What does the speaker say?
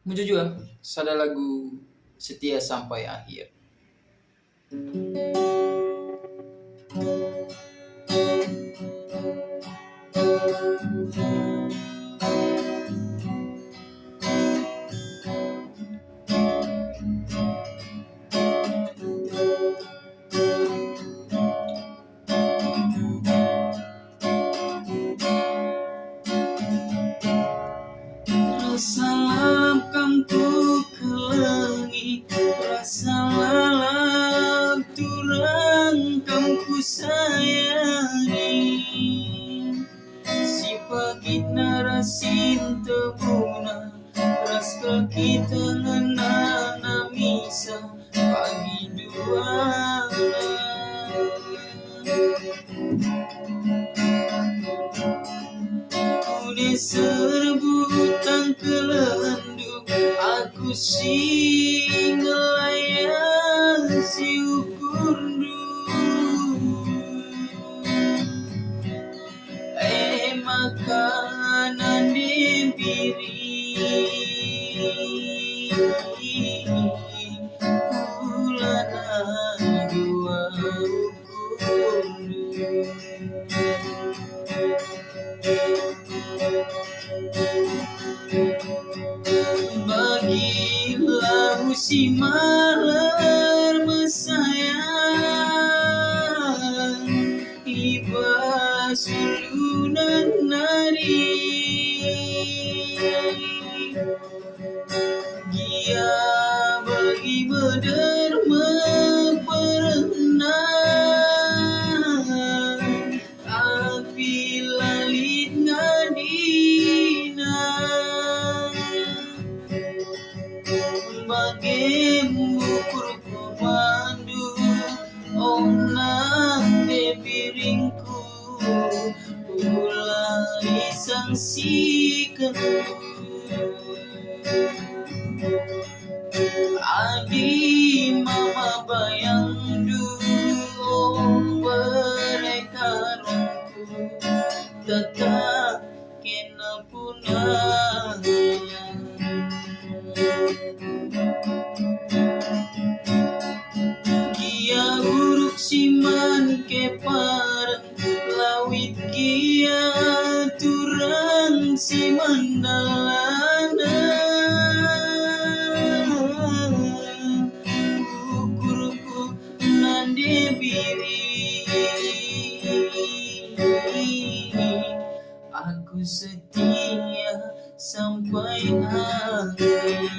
Mujo juga sada lagu setia sampai akhir. Salam kamku kelengi, salam turang kamku sayangi. Si pagi narasin tebuna, ras kita ngena misa pagi dua. Udah serbutan kelenduk, aku ngelayan si ukur makanan dibiri ulana dua ukur bagilah si malar mesayang iba sulunan nari dia bagi berderma perenang api lalit ngadina bagi bukur pemandu onang de piringku ulai sangsikan adi mama bayang mereka rongku tetap kena punah. Gia uruk siman keparang lawit gia turang si mandalana ukurku nande biri aku setia sampai akhir.